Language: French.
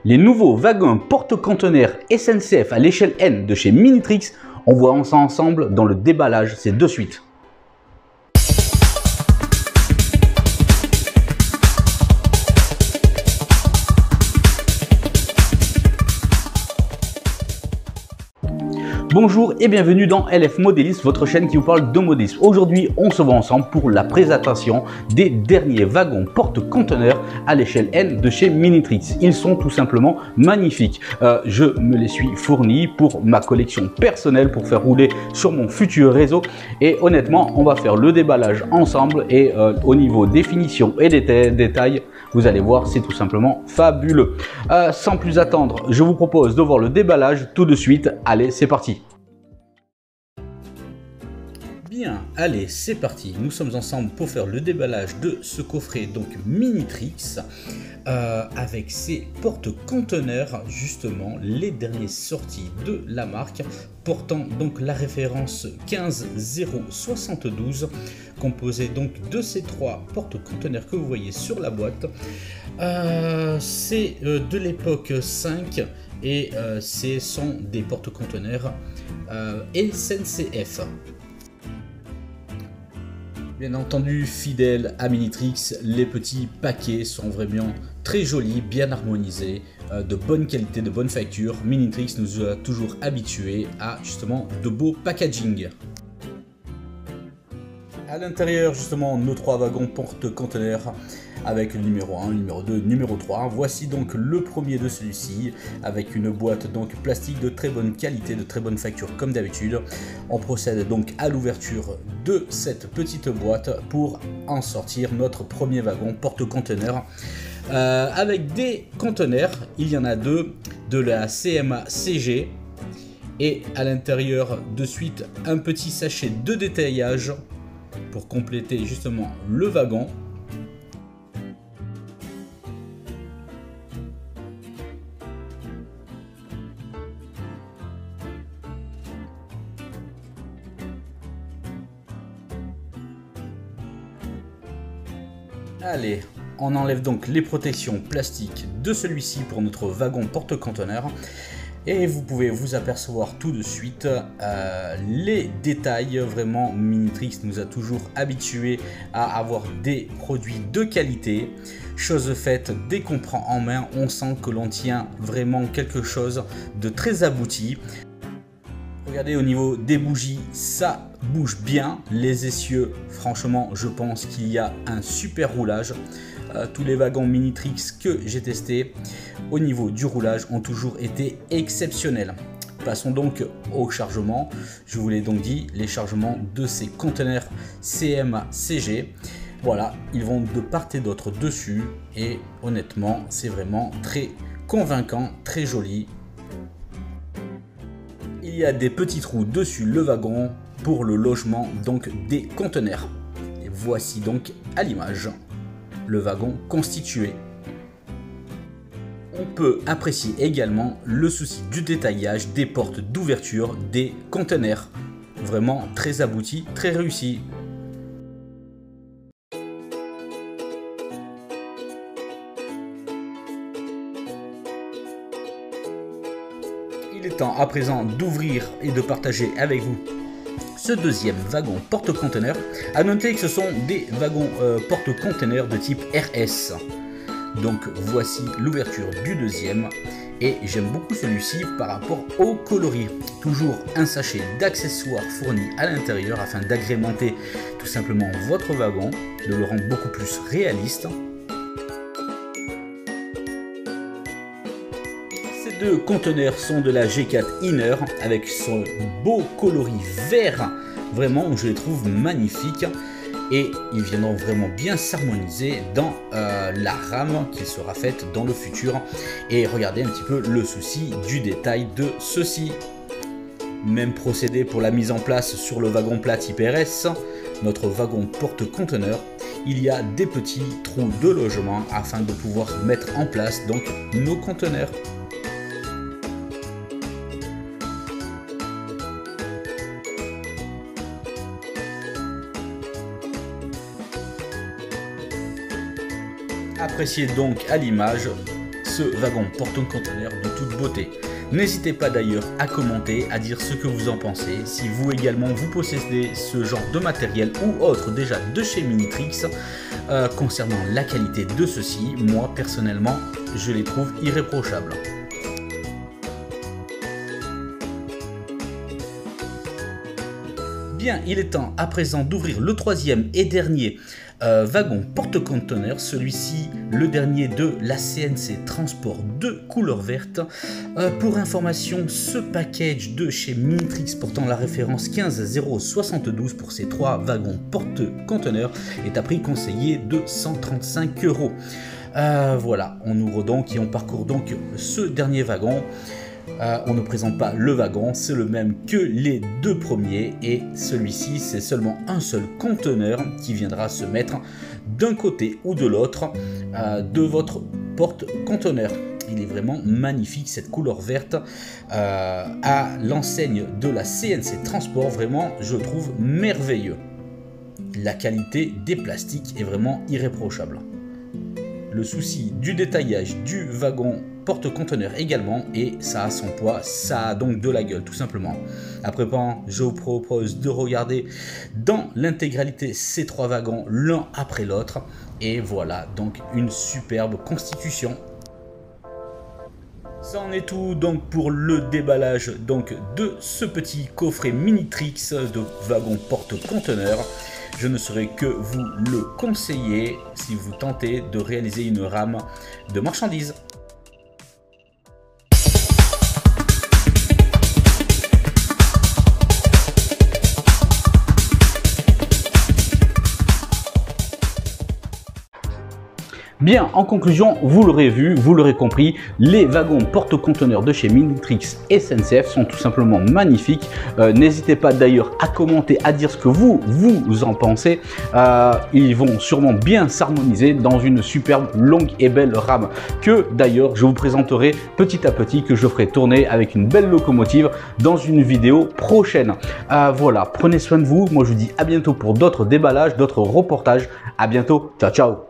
Les nouveaux wagons porte-conteneurs SNCF à l'échelle N de chez Minitrix, on voit ça ensemble dans le déballage, c'est de suite. Bonjour et bienvenue dans LF Modéliste, votre chaîne qui vous parle de modélisme. Aujourd'hui, on se voit ensemble pour la présentation des derniers wagons porte-conteneurs à l'échelle N de chez Minitrix. Ils sont tout simplement magnifiques. Je me les suis fournis pour ma collection personnelle pour faire rouler sur mon futur réseau. Et honnêtement, on va faire le déballage ensemble et au niveau définition et détails, vous allez voir, c'est tout simplement fabuleux. Sans plus attendre, je vous propose de voir le déballage tout de suite. Allez, c'est parti. Bien, allez, c'est parti. Nous sommes ensemble pour faire le déballage de ce coffret donc Minitrix avec ses porte-conteneurs, justement les dernières sorties de la marque, portant donc la référence 15072, composé donc de ces trois porte-conteneurs que vous voyez sur la boîte. C'est de l'époque 5 et ce sont des porte-conteneurs SNCF. Bien entendu, fidèle à Minitrix, les petits paquets sont vraiment très jolis, bien harmonisés, de bonne qualité, de bonne facture. Minitrix nous a toujours habitués à justement de beaux packaging. À l'intérieur, justement, nos trois wagons porte-conteneurs avec le numéro 1, numéro 2, numéro 3. Voici donc le premier de celui-ci avec une boîte donc plastique de très bonne qualité, de très bonne facture comme d'habitude. On procède donc à l'ouverture de cette petite boîte pour en sortir notre premier wagon porte-conteneur avec des conteneurs. Il y en a deux de la CMA CG et à l'intérieur de suite un petit sachet de détaillage pour compléter justement le wagon. Allez, on enlève donc les protections plastiques de celui-ci pour notre wagon porte-conteneur. Et vous pouvez vous apercevoir tout de suite les détails. Vraiment, Minitrix nous a toujours habitués à avoir des produits de qualité. Chose faite, dès qu'on prend en main, on sent que l'on tient vraiment quelque chose de très abouti. Regardez au niveau des bougies, ça bouge bien. Les essieux, franchement, je pense qu'il y a un super roulage. Tous les wagons Minitrix que j'ai testés au niveau du roulage ont toujours été exceptionnels. Passons donc au chargement. Je vous l'ai donc dit, les chargements de ces conteneurs CMA CG. Voilà, ils vont de part et d'autre dessus et honnêtement, c'est vraiment très convaincant, très joli. Il y a des petits trous dessus le wagon pour le logement donc des conteneurs. Et voici donc à l'image le wagon constitué. On peut apprécier également le souci du détaillage des portes d'ouverture des conteneurs. Vraiment très abouti, très réussi. Il est temps à présent d'ouvrir et de partager avec vous ce deuxième wagon porte-conteneur. À noter que ce sont des wagons porte-conteneurs de type RS. Donc voici l'ouverture du deuxième et j'aime beaucoup celui-ci par rapport au coloris. Toujours un sachet d'accessoires fourni à l'intérieur afin d'agrémenter tout simplement votre wagon, de le rendre beaucoup plus réaliste. Ces deux conteneurs sont de la G4 Inner avec son beau coloris vert. Vraiment, je les trouve magnifiques et ils viendront vraiment bien s'harmoniser dans la rame qui sera faite dans le futur. Et regardez un petit peu le souci du détail de ceci. Même procédé pour la mise en place sur le wagon plat type RS, notre wagon porte-conteneur. Il y a des petits trous de logement afin de pouvoir mettre en place donc nos conteneurs. Appréciez donc à l'image ce wagon porte-conteneur de toute beauté. N'hésitez pas d'ailleurs à commenter, à dire ce que vous en pensez, si vous également vous possédez ce genre de matériel ou autre déjà de chez Minitrix. Concernant la qualité de ceux-ci, moi personnellement, je les trouve irréprochables. Bien, il est temps à présent d'ouvrir le troisième et dernier wagon porte-conteneur, celui-ci le dernier de la CNC Transport de couleur verte. Pour information, ce package de chez Minitrix portant la référence 15072 pour ces trois wagons porte-conteneur est à prix conseillé de 135 €. Voilà, on ouvre donc et on parcourt donc ce dernier wagon. On ne présente pas le wagon, c'est le même que les deux premiers et celui-ci c'est seulement un seul conteneur qui viendra se mettre d'un côté ou de l'autre de votre porte-conteneur. Il est vraiment magnifique cette couleur verte à l'enseigne de la CNC Transport, vraiment je trouve merveilleux. La qualité des plastiques est vraiment irréprochable. Le souci du détaillage du wagon porte-conteneur également, et ça a son poids, ça a donc de la gueule tout simplement. Après, je vous propose de regarder dans l'intégralité ces trois wagons l'un après l'autre, et voilà donc une superbe constitution. Ça en est tout donc pour le déballage donc de ce petit coffret Minitrix de wagon porte-conteneur. Je ne saurais que vous le conseiller si vous tentez de réaliser une rame de marchandises. Bien, en conclusion, vous l'aurez vu, vous l'aurez compris, les wagons porte-conteneurs de chez Minitrix SNCF sont tout simplement magnifiques. N'hésitez pas d'ailleurs à commenter, à dire ce que vous en pensez. Ils vont sûrement bien s'harmoniser dans une superbe, longue et belle rame que d'ailleurs je vous présenterai petit à petit, que je ferai tourner avec une belle locomotive dans une vidéo prochaine. Voilà, prenez soin de vous. Moi je vous dis à bientôt pour d'autres déballages, d'autres reportages. À bientôt, ciao ciao.